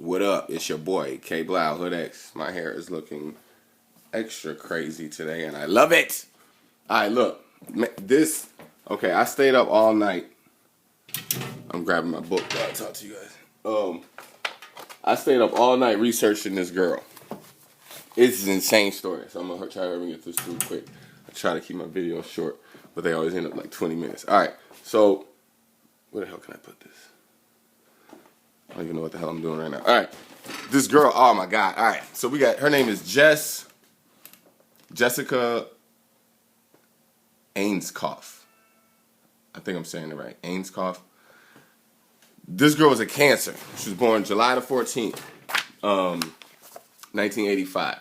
What up? It's your boy, K-Blao, Hood X. My hair is looking extra crazy today, and I love it. All right, look. Okay, I stayed up all night. I'm grabbing my book while I talk to you guys. I stayed up all night researching this girl. It's an insane story, so I'm going to try to get this through quick. I try to keep my videos short, but they always end up like 20 minutes. All right, so where the hell can I put this? I don't even know what the hell I'm doing right now. All right. This girl, oh my God. All right. So we got, her name is Jessica Ainscough. I think I'm saying it right. Ainscough. This girl was a Cancer. She was born July the 14th, 1985.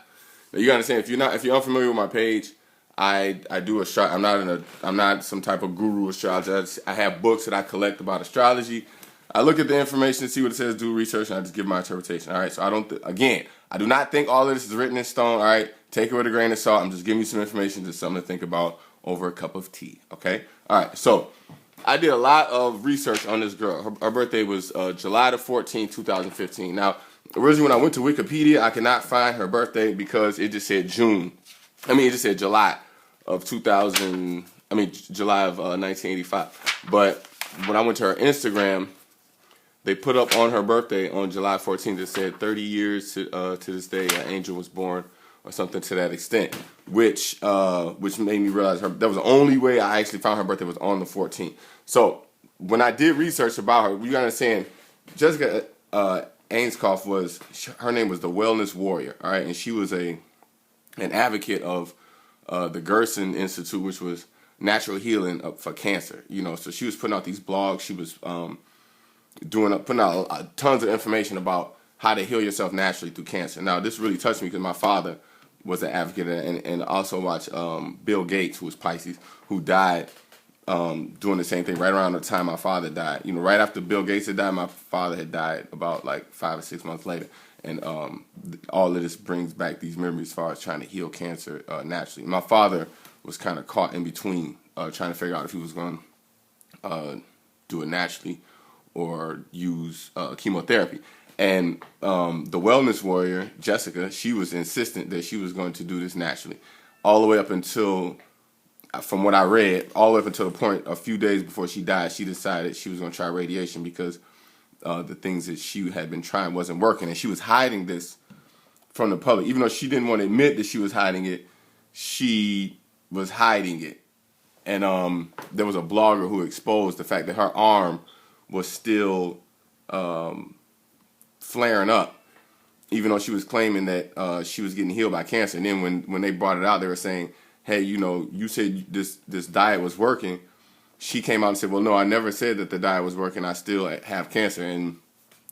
Now you gotta understand, if you're unfamiliar with my page, I do astrology. I'm not some type of guru astrologer. I have books that I collect about astrology. I look at the information, see what it says, do research, and I just give my interpretation. All right, so I do not think all of this is written in stone. All right, take it with a grain of salt. I'm just giving you some information, just something to think about over a cup of tea. Okay, all right. So I did a lot of research on this girl. Her birthday was July the 14th, 2015. Now, originally when I went to Wikipedia, I could not find her birthday because it just said July of 1985. But when I went to her Instagram, they put up on her birthday on July 14th, it said 30 years to this day, an angel was born, or something to that extent, which made me realize that was the only way I actually found her birthday was on the 14th. So when I did research about her, you gotta understand, Jessica Ainscough her name was the Wellness Warrior, all right, and she was an advocate of the Gerson Institute, which was natural healing for cancer. So she was putting out these blogs. She was putting out tons of information about how to heal yourself naturally through cancer. Now, this really touched me because my father was an advocate, and also watched Bill Gates, who was Pisces, who died doing the same thing right around the time my father died. Right after Bill Gates had died, my father had died about like 5 or 6 months later. And all of this brings back these memories as far as trying to heal cancer naturally. My father was kind of caught in between, trying to figure out if he was going to do it naturally or use chemotherapy. And the Wellness Warrior, Jessica, she was insistent that she was going to do this naturally. All the way up until, from what I read, all the way up until the point a few days before she died, she decided she was going to try radiation because the things that she had been trying wasn't working. And she was hiding this from the public. Even though she didn't want to admit that she was hiding it, she was hiding it. And there was a blogger who exposed the fact that her arm was still flaring up, even though she was claiming that she was getting healed by cancer. And then when they brought it out, they were saying, hey, you said this diet was working. She came out and said, well, no, I never said that the diet was working. I still have cancer. And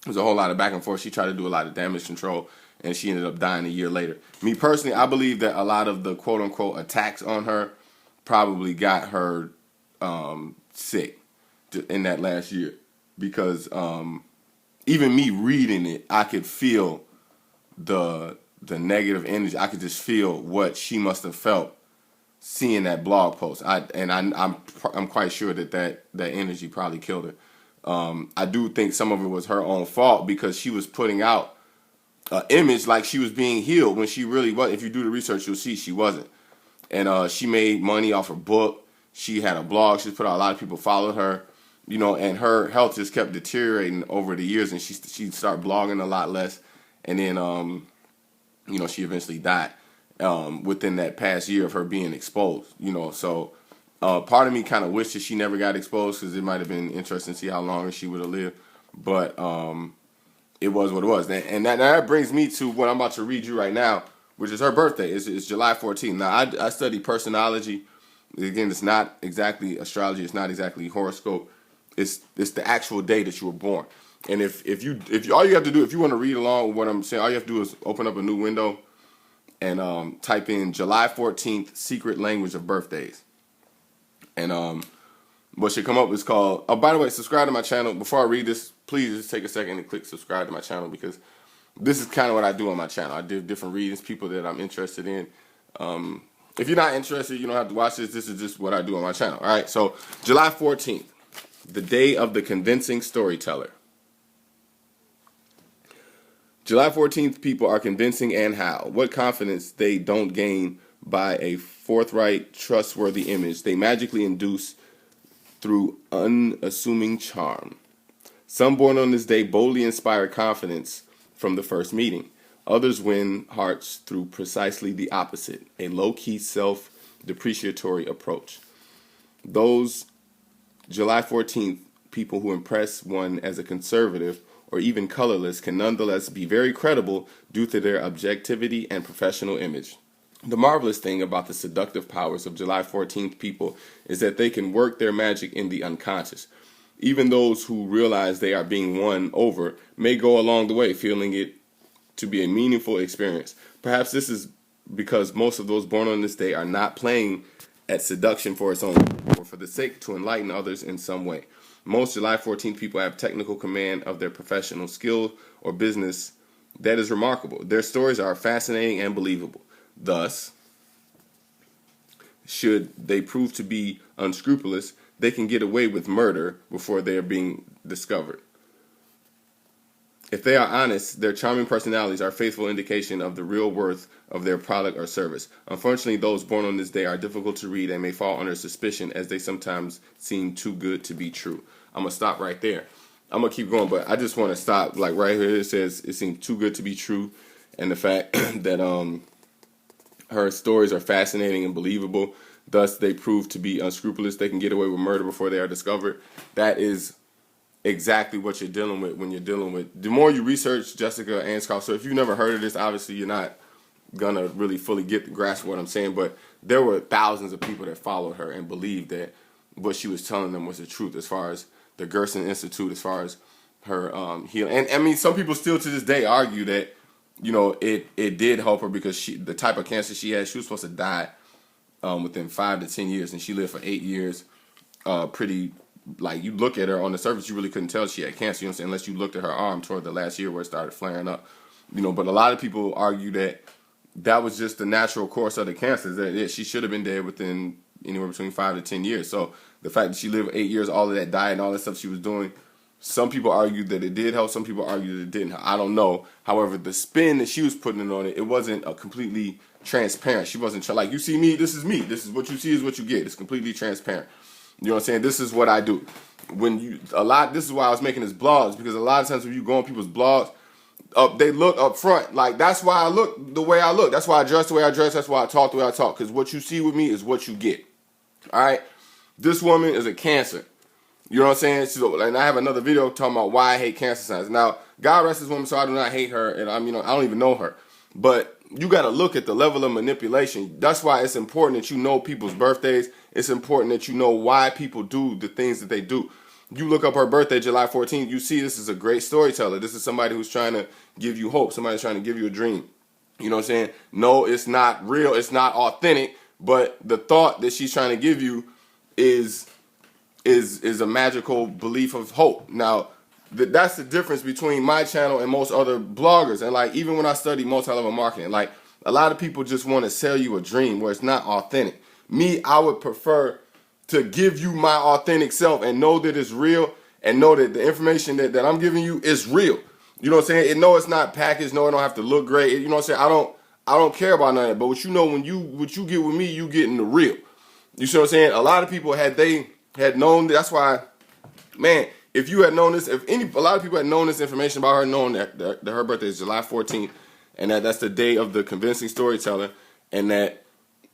there's a whole lot of back and forth. She tried to do a lot of damage control, and she ended up dying a year later. Me personally, I believe that a lot of the quote-unquote attacks on her probably got her sick in that last year. Because even me reading it, I could feel the negative energy. I could just feel what she must have felt seeing that blog post. I'm quite sure that energy probably killed her. I do think some of it was her own fault because she was putting out an image like she was being healed when she really wasn't. If you do the research, you'll see she wasn't. And she made money off her book. She had a blog. She put out, a lot of people followed her. And her health just kept deteriorating over the years, and she started blogging a lot less, and then she eventually died within that past year of her being exposed. So part of me kind of wished that she never got exposed because it might have been interesting to see how long she would have lived, but it was what it was. And that brings me to what I'm about to read you right now, which is her birthday. It's July 14th. Now I study personology. Again, it's not exactly astrology. It's not exactly horoscope. It's the actual day that you were born. And if all you have to do, if you want to read along with what I'm saying, all you have to do is open up a new window and type in July 14th secret language of birthdays. And what should come up is called, oh, by the way, subscribe to my channel. Before I read this, please just take a second and click subscribe to my channel because this is kind of what I do on my channel. I do different readings, people that I'm interested in. If you're not interested, you don't have to watch this. This is just what I do on my channel. All right, so July 14th. The day of the convincing storyteller. July 14th people are convincing and how. What confidence they don't gain by a forthright, trustworthy image they magically induce through unassuming charm. Some born on this day boldly inspire confidence from the first meeting. Others win hearts through precisely the opposite, a low-key self-depreciatory approach. Those July 14th people who impress one as a conservative or even colorless can nonetheless be very credible due to their objectivity and professional image. The marvelous thing about the seductive powers of July 14th people is that they can work their magic in the unconscious. Even those who realize they are being won over may go along the way feeling it to be a meaningful experience. Perhaps this is because most of those born on this day are not playing at seduction for its own or for the sake to enlighten others in some way. Most July 14th people have technical command of their professional skill or business that is remarkable. Their stories are fascinating and believable. Thus, should they prove to be unscrupulous, they can get away with murder before they are being discovered. If they are honest, their charming personalities are a faithful indication of the real worth of their product or service. Unfortunately, those born on this day are difficult to read and may fall under suspicion as they sometimes seem too good to be true. I'm going to stop right there. I'm going to keep going, but I just want to stop like right here. It says it seems too good to be true, and the fact that her stories are fascinating and believable. Thus, they prove to be unscrupulous. They can get away with murder before they are discovered. That is exactly what you're dealing with when you're dealing with. The more you research Jessica Ainscough, so if you've never heard of this, obviously you're not gonna really fully get the grasp of what I'm saying, but there were thousands of people that followed her and believed that what she was telling them was the truth as far as the Gerson Institute, as far as her healing. And I mean, some people still to this day argue that, you know, it did help her because the type of cancer she had, she was supposed to die within 5 to 10 years, and she lived for 8 years. Pretty, like, you look at her on the surface, you really couldn't tell she had cancer, you know what I'm saying, unless you looked at her arm toward the last year where it started flaring up. You know, but a lot of people argue that that was just the natural course of the cancer, that she should have been dead within anywhere between 5 to 10 years. So the fact that she lived 8 years, all of that diet and all that stuff she was doing, some people argued that it did help, some people argued that it didn't help. I don't know. However, the spin that she was putting on it, it wasn't a completely transparent. She wasn't like, you see me, this is what you see is what you get. It's completely transparent. You know what I'm saying? This is what I do. This is why I was making this blogs, because a lot of times when you go on people's blogs, they look up front. Like, that's why I look the way I look. That's why I dress the way I dress. That's why I talk the way I talk. Because what you see with me is what you get. All right? This woman is a Cancer. You know what I'm saying? And I have another video talking about why I hate Cancer signs. Now, God rest this woman, so I do not hate her, and I don't even know her. But you got to look at the level of manipulation. That's why it's important that you know people's birthdays. It's important that you know why people do the things that they do. You look up her birthday, July 14th, you see this is a great storyteller. This is somebody who's trying to give you hope. Somebody's trying to give you a dream. You know what I'm saying? No, it's not real. It's not authentic. But the thought that she's trying to give you is a magical belief of hope. Now, that's the difference between my channel and most other bloggers. And like, even when I study multi-level marketing, like, a lot of people just want to sell you a dream where it's not authentic. Me, I would prefer to give you my authentic self and know that it's real, and know that the information that I'm giving you is real. You know what I'm saying? And no, it's not packaged. No, it don't have to look great. You know what I'm saying? I don't care about none of that. But what you know, what you get with me, you getting the real. You see what I'm saying? A lot of people had known. That's why, man, if you had known this, a lot of people had known this information about her, knowing that her birthday is July 14th, and that's the day of the convincing storyteller, and that,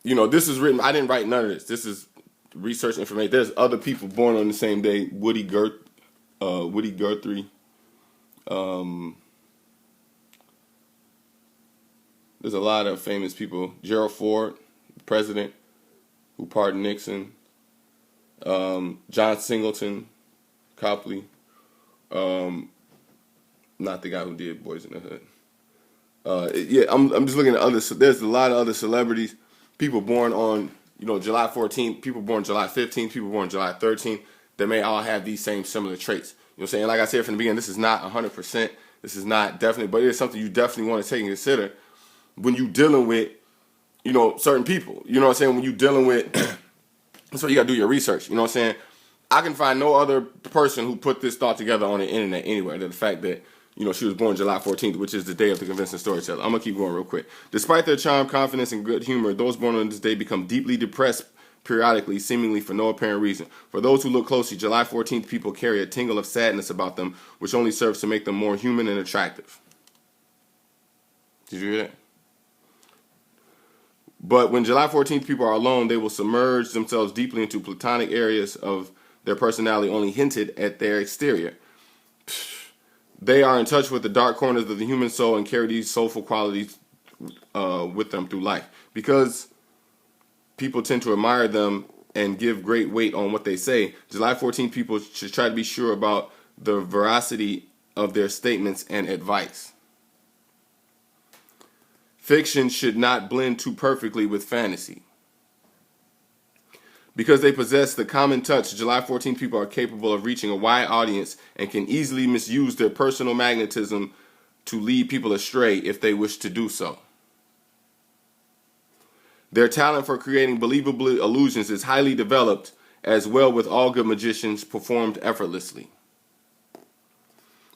you know, this is written. I didn't write none of this. This is research information. There's other people born on the same day. Woody Guthrie. There's a lot of famous people. Gerald Ford, president, who pardoned Nixon. John Singleton Copley. Not the guy who did Boys in the Hood. Yeah, I'm just looking at others. There's a lot of other celebrities. People born on, you know, July 14th, people born July 15th, people born July 13th, that may all have these same similar traits. You know what I'm saying? Like I said from the beginning, this is not 100%. This is not definitely, but it is something you definitely want to take and consider when you dealing with, you know, certain people. You know what I'm saying? When you dealing with, that's why you got to do your research. You know what I'm saying? I can find no other person who put this thought together on the internet anywhere. The fact that, she was born July 14th, which is the day of the convincing storyteller. I'm going to keep going real quick. Despite their charm, confidence, and good humor, those born on this day become deeply depressed periodically, seemingly for no apparent reason. For those who look closely, July 14th people carry a tingle of sadness about them, which only serves to make them more human and attractive. Did you hear that? But when July 14th people are alone, they will submerge themselves deeply into platonic areas of their personality only hinted at their exterior. They are in touch with the dark corners of the human soul and carry these soulful qualities with them through life. Because people tend to admire them and give great weight on what they say, July 14th people should try to be sure about the veracity of their statements and advice. Fiction should not blend too perfectly with fantasy. Because they possess the common touch, July 14th people are capable of reaching a wide audience and can easily misuse their personal magnetism to lead people astray if they wish to do so. Their talent for creating believable illusions is highly developed, as well with all good magicians performed effortlessly.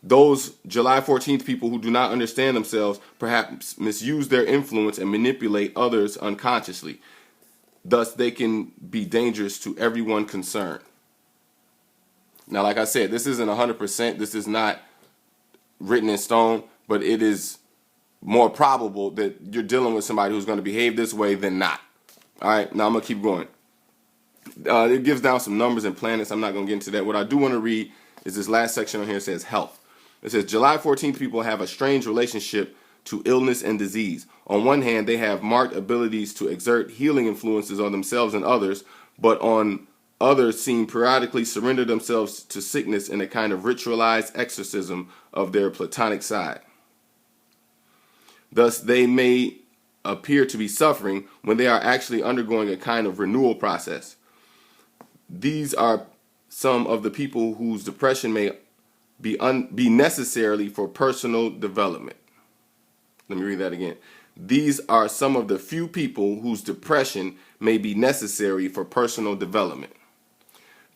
Those July 14th people who do not understand themselves perhaps misuse their influence and manipulate others unconsciously. Thus, they can be dangerous to everyone concerned. Now, like I said, this isn't 100%. This is not written in stone, but it is more probable that you're dealing with somebody who's going to behave this way than not. All right, now I'm going to keep going. It gives down some numbers and planets. I'm not going to get into that. What I do want to read is this last section on here. It says health. It says July 14th people have a strange relationship to illness and disease. On one hand, they have marked abilities to exert healing influences on themselves and others, but on others seem periodically surrender themselves to sickness in a kind of ritualized exorcism of their platonic side. Thus, they may appear to be suffering when they are actually undergoing a kind of renewal process. These are some of the people whose depression may be necessarily for personal development. Let me read that again. These are some of the few people whose depression may be necessary for personal development.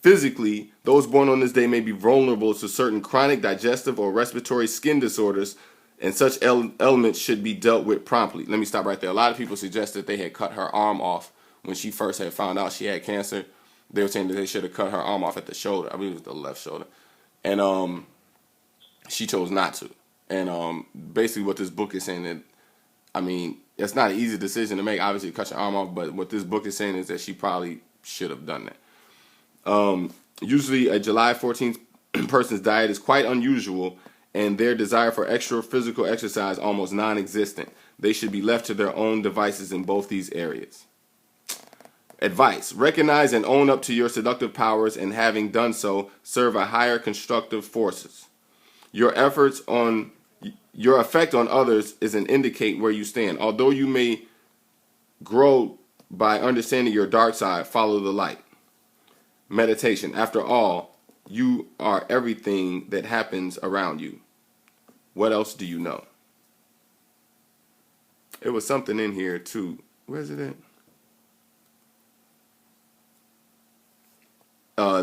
Physically, those born on this day may be vulnerable to certain chronic digestive or respiratory skin disorders, and such elements should be dealt with promptly. Let me stop right there. A lot of people suggest that they had cut her arm off when she first had found out she had cancer. They were saying that they should have cut her arm off at the shoulder. I believe it was the left shoulder. And she chose not to. And basically what this book is saying that, I mean, it's not an easy decision to make, obviously, cut your arm off, but what this book is saying is that she probably should have done that. Usually a July 14th person's diet is quite unusual, and their desire for extra physical exercise almost non-existent. They should be left to their own devices in both these areas. Advice: recognize and own up to your seductive powers, and having done so, serve a higher constructive forces. Your effect on others is an indicate where you stand. Although you may grow by understanding your dark side, follow the light. Meditation: after all, you are everything that happens around you. What else do you know? It was something in here too. Where's it at?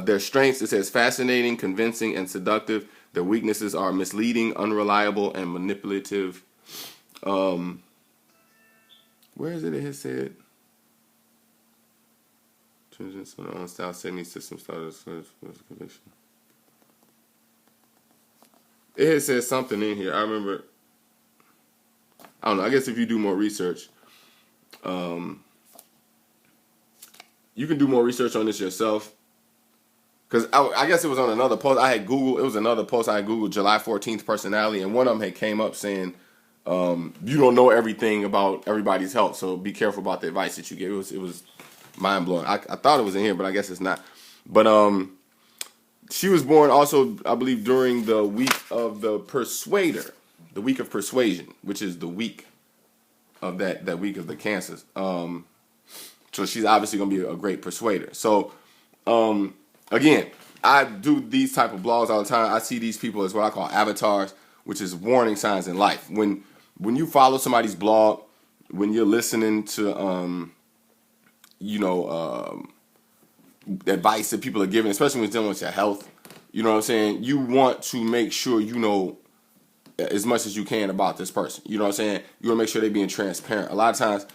Their strengths, it says fascinating, convincing, and seductive. Their weaknesses are misleading, unreliable, and manipulative. Where is it? It has said style setting system started conviction. It has said something in here. I remember. I don't know. I guess if you do more research, you can do more research on this yourself. Because I guess it was on another post. It was another post I had Googled July 14th personality, and one of them had came up saying, you don't know everything about everybody's health, so be careful about the advice that you give. It was mind-blowing. I thought it was in here, but I guess it's not. But she was born also, I believe, during the week of the Persuader, the week of persuasion, which is the week of that week of the cancers. So she's obviously going to be a great persuader. So, again, I do these type of blogs all the time. I see these people as what I call avatars, which is warning signs in life. When you follow somebody's blog, when you're listening to, advice that people are giving, especially when it's dealing with your health, you know what I'm saying? You want to make sure you know as much as you can about this person. You know what I'm saying? You want to make sure they're being transparent. A lot of times,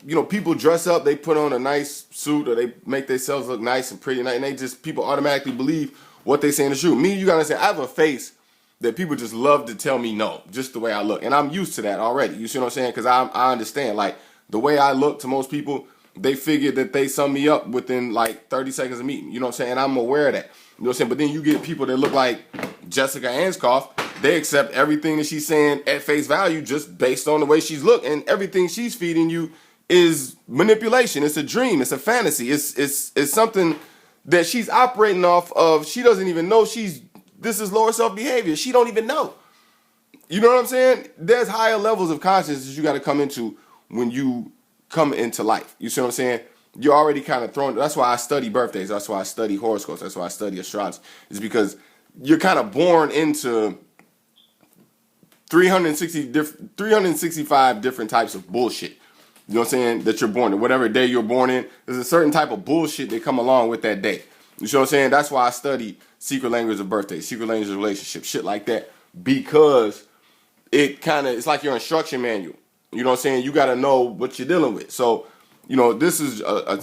you know, people dress up, they put on a nice suit, or they make themselves look nice and pretty, and people automatically believe what they say in the truth. Me, you gotta say, I have a face that people just love to tell me no, just the way I look, and I'm used to that already. You see what I'm saying? Because I understand, like, the way I look to most people, they figure that they sum me up within like 30 seconds of meeting. You know what I'm saying? And I'm aware of that. You know what I'm saying? But then you get people that look like Jessica Ainscough. They accept everything that she's saying at face value just based on the way she's looked, and everything she's feeding you is manipulation. It's a dream. It's a fantasy. It's something that she's operating off of. She doesn't even know this is lower self behavior. She don't even know. You know what I'm saying? There's higher levels of consciousness you got to come into when you come into life. You see what I'm saying? You're already kind of thrown. That's why I study birthdays. That's why I study horoscopes. That's why I study astrology. It's because you're kind of born into 365 different types of bullshit. You know what I'm saying? That you're born in. Whatever day you're born in, there's a certain type of bullshit that come along with that day. You know what I'm saying? That's why I study secret language of birthday, secret language of relationship, shit like that. Because it's like your instruction manual. You know what I'm saying? You got to know what you're dealing with. So, you know, this is a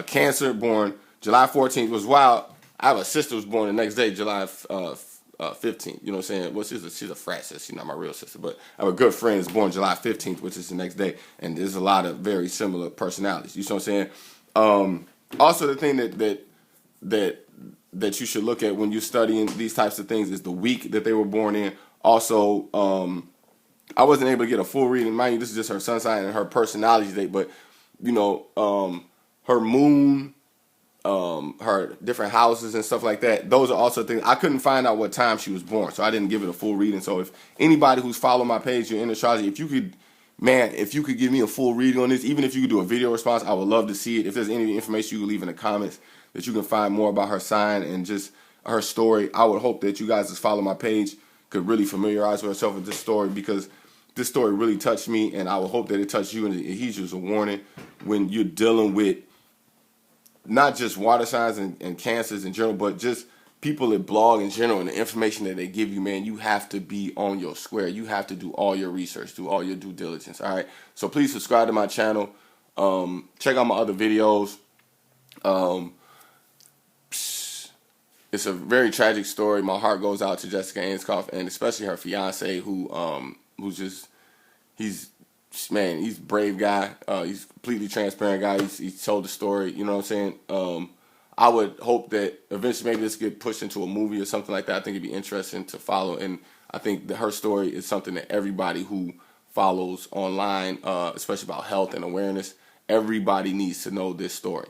Cancer born July 14th. Was wild. I have a sister who was born the next day, July 15th. You know what I'm saying? Well, she's a frat sister. She's not my real sister. But I have a good friend that's born July 15th, which is the next day. And there's a lot of very similar personalities. You know what I'm saying? Also, the thing that you should look at when you're studying these types of things is the week that they were born in. Also, I wasn't able to get a full reading. Mind you, this is just her sun sign and her personality date. But, you know, her moon, her different houses and stuff like that. Those are also things. I couldn't find out what time she was born, so I didn't give it a full reading. So if anybody who's following my page, you're in astrology, if you could give me a full reading on this, even if you could do a video response, I would love to see it. If there's any information you can leave in the comments that you can find more about her sign and just her story, I would hope that you guys that follow my page could really familiarize with yourself with this story, because this story really touched me, and I would hope that it touched you, and he's just a warning when you're dealing with not just water signs and cancers in general, but just people that blog in general and the information that they give you, man. You have to be on your square. You have to do all your research, do all your due diligence. All right. So please subscribe to my channel. Check out my other videos. It's a very tragic story. My heart goes out to Jessica Ainscough, and especially her fiance, who's just, he's a brave guy. He's a completely transparent guy. He's told the story. You know what I'm saying? I would hope that eventually maybe this get pushed into a movie or something like that. I think it'd be interesting to follow, and I think that her story is something that everybody who follows online, especially about health and awareness, everybody needs to know this story.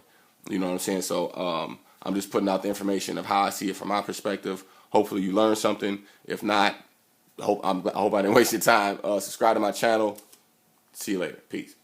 You know what I'm saying? So I'm just putting out the information of how I see it from my perspective. Hopefully you learned something. If not, I hope I didn't waste your time. Subscribe to my channel. See you later. Peace.